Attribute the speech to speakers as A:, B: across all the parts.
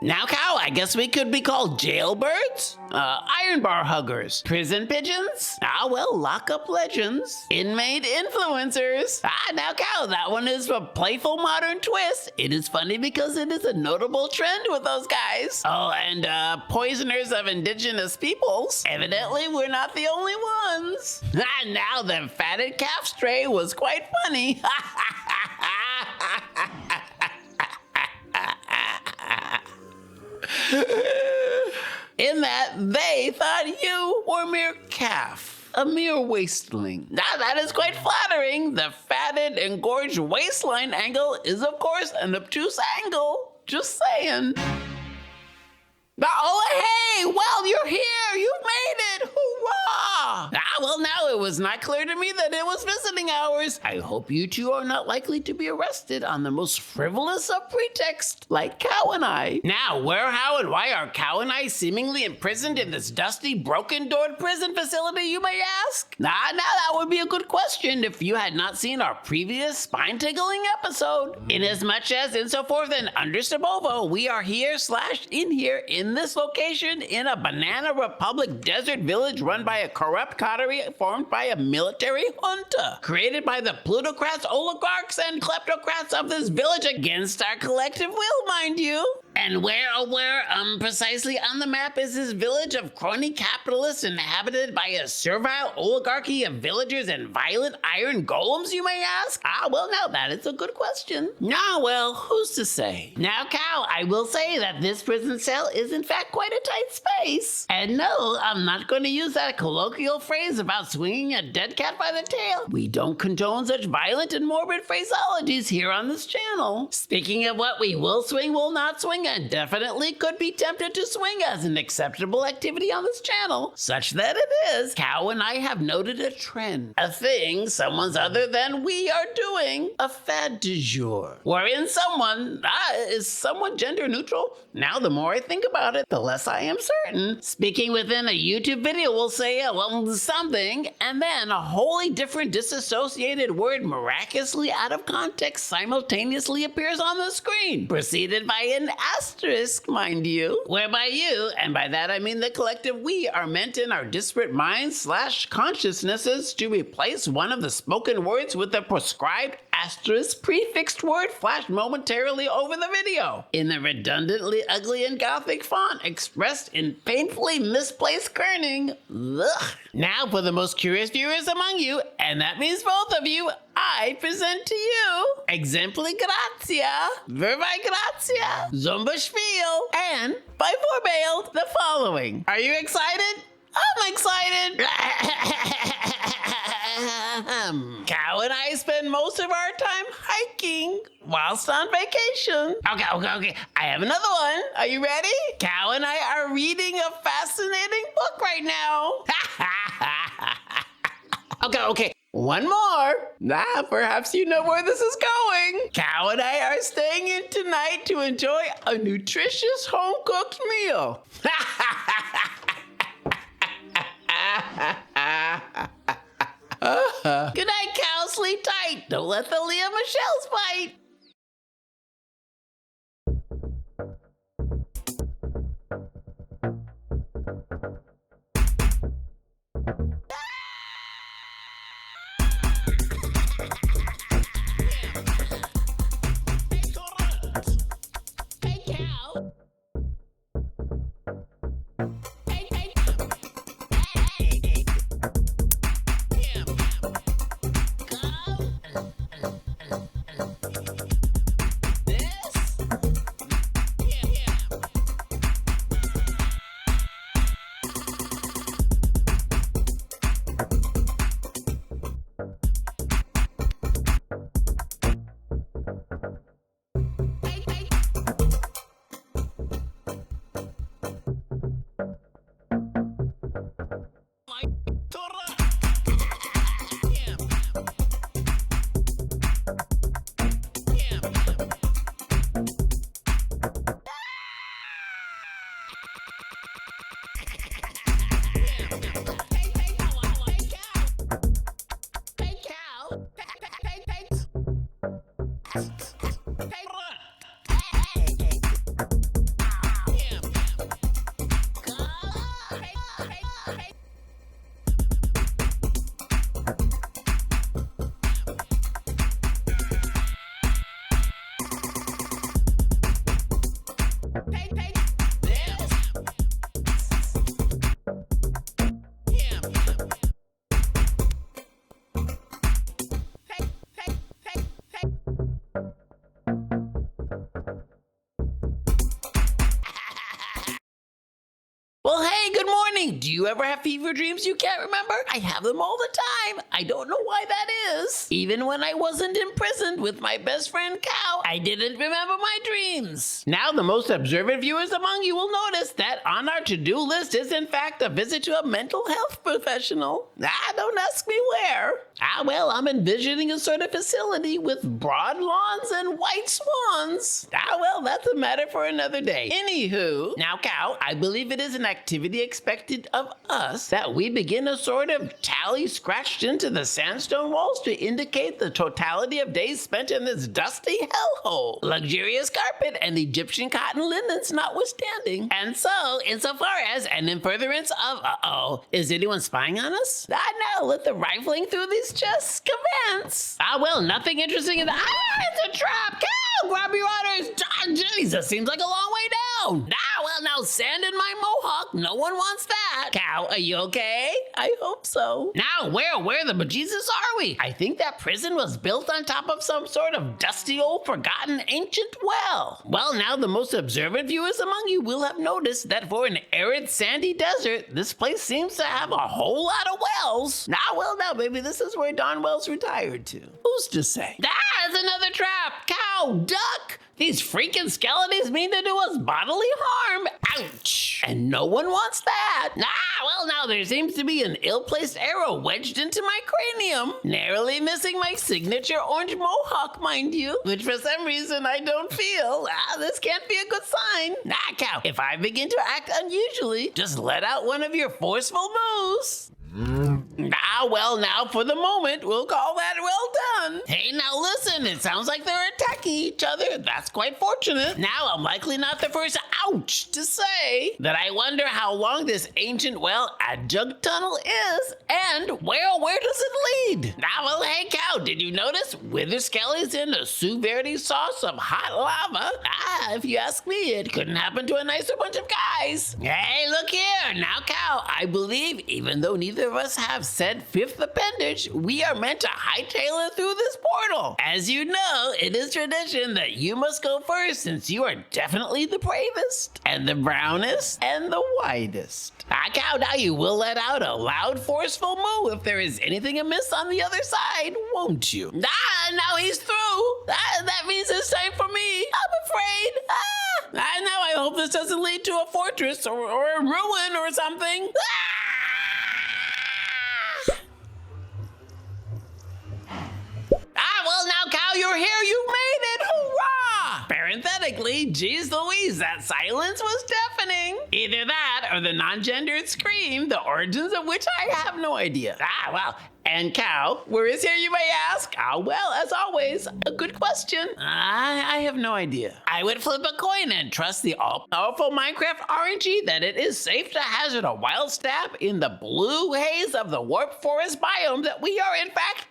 A: Now, Cow, I guess we could be called jailbirds? Iron bar huggers? Prison pigeons? Well, lockup legends? Inmate influencers? Now, Cow, that one is a playful modern twist. It is funny because it is a notable trend with those guys. Oh, and poisoners of indigenous peoples. Evidently, we're not the only ones. Now, the fatted calf stray was quite funny. In that they thought you were a mere calf, a mere wasteling. Now that is quite flattering. The fatted, engorged waistline angle is, of course, an obtuse angle. Just saying. Oh, hey, well, you're here. You've made it. Hoorah! Well, now it was not clear to me that it was visiting hours. I hope you two are not likely to be arrested on the most frivolous of pretexts, like Cow and I. Now, where, how, and why are Cow and I seemingly imprisoned in this dusty, broken-doored prison facility, you may ask? Now that would be a good question if you had not seen our previous spine-tickling episode. Inasmuch as, insoforth and under Sabovo, we are here/in here in this location in a Banana Republic desert village run by a corrupt coterie formed by a military junta, created by the plutocrats, oligarchs, and kleptocrats of this village against our collective will, mind you. And where precisely on the map is this village of crony capitalists inhabited by a servile oligarchy of villagers and violent iron golems, you may ask? Well, now that is a good question. Well, who's to say? Now, Cow, I will say that this prison cell is in fact quite a tight space. And no, I'm not going to use that colloquial phrase about swinging a dead cat by the tail. We don't condone such violent and morbid phraseologies here on this channel. Speaking of what we will swing, will not swing, and definitely could be tempted to swing as an acceptable activity on this channel, such that it is, Cow and I have noted a trend, a thing someone's other than we are doing, a fad du jour, wherein someone, is someone gender neutral? Now the more I think about it, the less I am certain. Speaking within a YouTube video will say, something, and then a wholly different disassociated word miraculously out of context simultaneously appears on the screen, preceded by an asterisk, mind you, whereby you, and by that I mean the collective we, are meant in our disparate minds/consciousnesses to replace one of the spoken words with the prescribed asterisk prefixed word flashed momentarily over the video, in the redundantly ugly and gothic font expressed in painfully misplaced kerning. Ugh. Now for the most curious viewers among you, and that means both of you, I present to you exempli gratia, verbi gratia, zomba spiel, and by forbeiled, the following. Are you excited? I'm excited. Cow and I spend most of our time hiking whilst on vacation. Okay. I have another one. Are you ready? Cow and I are reading a fascinating book right now. Okay. One more. Perhaps you know where this is going. Cow and I are staying in tonight to enjoy a nutritious home-cooked meal. Good night, Cow. Sleep tight. Don't let the Leah Michelle's bite. Hey, Cow. Do you ever have fever dreams you can't remember? I have them all the time. I don't know why that is. Even when I wasn't imprisoned with my best friend Cow, I didn't remember my dreams. Now the most observant viewers among you will notice that on our to-do list is in fact a visit to a mental health professional. Don't ask me where. Well, I'm envisioning a sort of facility with broad lawns and white swans. Well, that's a matter for another day. Anywho, now Cow, I believe it is an activity expected of us that we begin a sort of tally scratched into the sandstone walls to indicate the totality of days spent in this dusty hellhole. Luxurious carpet and Egyptian cotton linens notwithstanding. And so, insofar as, and in furtherance of, is anyone spying on us? No, let the rifling through these chests commence. Well, nothing interesting in the, it's a trap! Cow, grab your orders! Jesus, seems like a long way down. Well, now sand in my mohawk, no one wants that. Cow, are you okay? I hope so. Now, where the bejesus are we? I think that prison was built on top of some sort of dusty old forgotten ancient well. Well, now the most observant viewers among you will have noticed that for an arid sandy desert, this place seems to have a whole lot of wells. Now maybe this is where Don Wells retired to. Who's to say? It's another trap. Cow, duck. These freaking skeletons mean to do us bodily harm. Ouch. And no one wants that. Now there seems to be an ill-placed arrow wedged into my cranium, narrowly missing my signature orange mohawk, mind you, which for some reason I don't feel. This can't be a good sign. Cow, if I begin to act unusually, just let out one of your forceful moves. Now for the moment, we'll call that well done. Hey, now listen, it sounds like they're attacking each other. That's quite fortunate. Now, I'm likely not the first ouch to say that I wonder how long this ancient well adjunct tunnel is and where does it lead? Hey, Cow, did you notice wither skellies in a Sue Verde sauce of hot lava? If you ask me, it couldn't happen to a nicer bunch of guys. Hey, look here. Now, Cow, I believe even though neither of us have said fifth appendage, we are meant to hightail it through this portal. As you know, it is tradition that you must go first since you are definitely the bravest and the brownest and the whitest. Cow, now you will let out a loud, forceful moo if there is anything amiss on the other side, won't you? Now he's through. That means it's time for me. I'm afraid. Now I hope this doesn't lead to a fortress or a ruin or something. Well, now, Cow, you're here. You made it. Hoorah! Parenthetically, geez Louise, that silence was deafening. Either that or the non-gendered scream, the origins of which I have no idea. Well. And Cow, where is here, you may ask? Well, as always, a good question. I have no idea. I would flip a coin and trust the all-powerful Minecraft RNG that it is safe to hazard a wild stab in the blue haze of the warped forest biome that we are, in fact,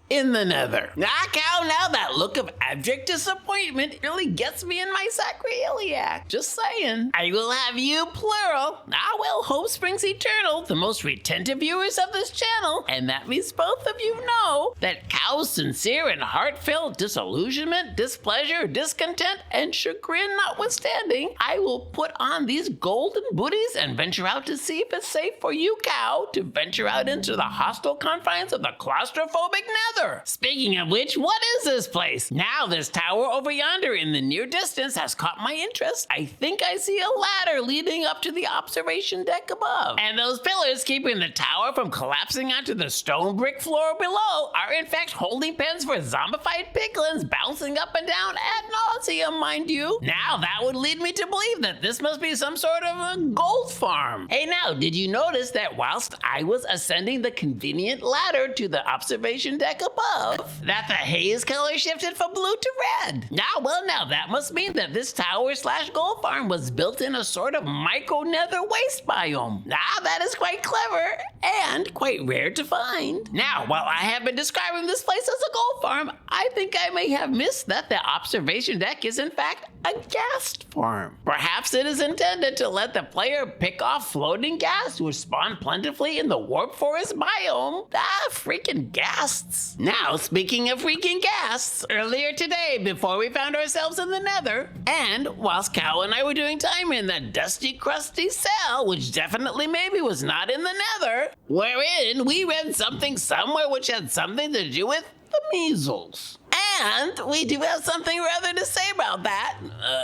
A: in the nether. Cow, now that look of abject disappointment really gets me in my sacroiliac. Just saying. I will have you plural. Well, hope springs eternal, the most retentive viewers of this channel, and that means both of you know that Cow's sincere and heartfelt disillusionment, displeasure, discontent, and chagrin notwithstanding, I will put on these golden booties and venture out to see if it's safe for you, Cow, to venture out into the hostile confines of the claustrophobic nether. Speaking of which, what is this place? Now this tower over yonder in the near distance has caught my interest. I think I see a ladder leading up to the observation deck above. And those pillars keeping the tower from collapsing onto the stone brick floor below are in fact holding pens for zombified piglins bouncing up and down ad nauseum, mind you. Now that would lead me to believe that this must be some sort of a gold farm. Hey, now, did you notice that whilst I was ascending the convenient ladder to the observation deck above, that the haze color shifted from blue to red? Now that must mean that this tower / gold farm was built in a sort of micro nether waste biome. That is quite clever and quite rare to find. Now, while I have been describing this place as a gold farm, I think I may have missed that the observation deck is in fact a ghast farm. Perhaps it is intended to let the player pick off floating ghasts which spawn plentifully in the warp forest biome. Freaking ghasts. Now, speaking of freaking ghasts, earlier today, before we found ourselves in the nether, and whilst Cow and I were doing time in that dusty, crusty cell, which definitely maybe was not in the nether, wherein we read something somewhere which had something to do with the measles. And we do have something rather to say about that.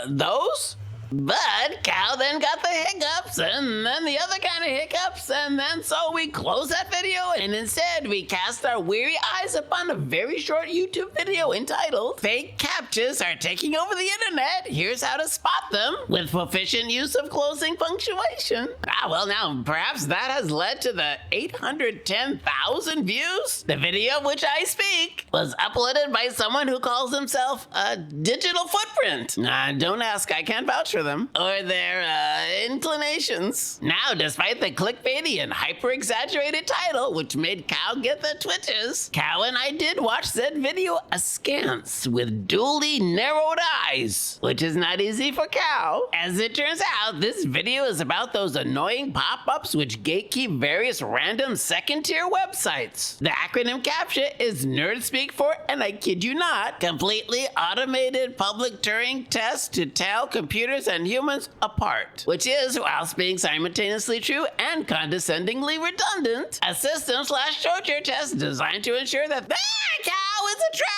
A: Those? But Cow then got the hiccups, and then the other kind of hiccups, and then so we closed that video, and instead we cast our weary eyes upon a very short YouTube video entitled Fake Captchas Are Taking Over the Internet, Here's How to Spot Them, with proficient use of closing punctuation. Well now, perhaps that has led to the 810,000 views. The video of which I speak was uploaded by someone who calls himself a Digital Footprint. Don't ask, I can't vouch for them or their inclinations. Now, despite the clickbaity and hyper-exaggerated title, which made Cow get the twitches, Cow and I did watch that video askance with duly narrowed eyes, which is not easy for Cow. As it turns out, this video is about those annoying pop-ups which gatekeep various random second-tier websites. The acronym CAPTCHA is nerd speak for, and I kid you not, completely automated public Turing test to tell computers and humans apart, which is, whilst being simultaneously true and condescendingly redundant, a system/torture test designed to ensure that Cow is a trap.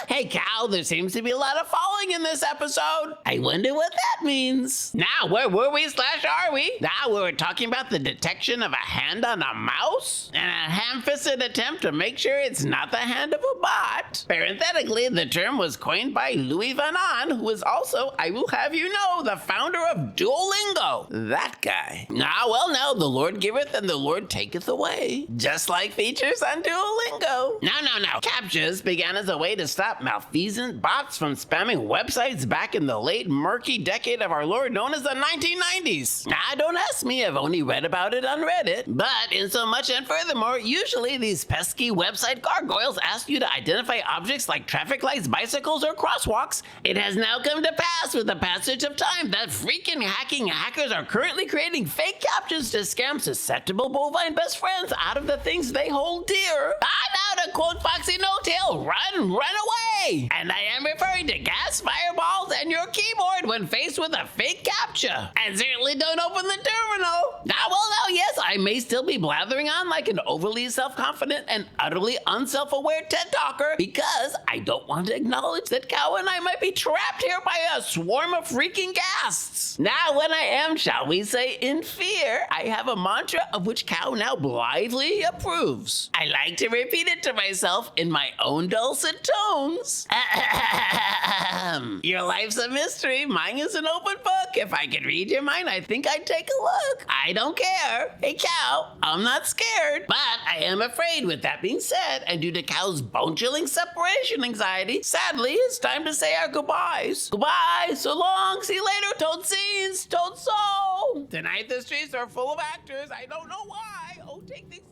A: Hey Cow, there seems to be a lot of falling in this episode. I wonder what that means. Now, where were we / are we? Now, we were talking about the detection of a hand on a mouse and a ham-fisted attempt to make sure it's not the hand of a bot. Parenthetically, the term was coined by Louis Van Aan, who is also, I will have you know, the founder of Duolingo. That guy. Now, the Lord giveth and the Lord taketh away. Just like features on Duolingo. No. CAPTCHAs began as a way to stop malfeasant bots from spamming websites back in the late murky decade of our Lord known as the 1990s. Don't ask me, I've only read about it on Reddit. But in so much and furthermore, usually these pesky website gargoyles ask you to identify objects like traffic lights, bicycles, or crosswalks. It has now come to pass with the passage of time that freaking hacking hackers are currently creating fake captchas to scam susceptible bovine best friends out of the things they hold dear. Now to quote Foxy No-Tail, run away! And I am referring to gas fireballs and your keyboard when faced with a fake captcha. And certainly don't open the terminal. Now, yes, I may still be blathering on like an overly self-confident and utterly unself-aware TED Talker because I don't want to acknowledge that Cow and I might be trapped here by a swarm of freaking ghasts. Now, when I am, shall we say, in fear, I have a mantra of which Cow now blithely approves. I like to repeat it to myself in my own dulcet tones. Your life's a mystery, mine is an open book. If I could read your mind, I think I'd take a look. I don't care. Hey Cow, I'm not scared, but I am afraid. With that being said, and due to Cow's bone-chilling separation anxiety, sadly, it's time to say our goodbyes. Goodbye, so long, see you later, toad scenes, toad soul. Tonight the streets are full of actors, I don't know why. Oh, take things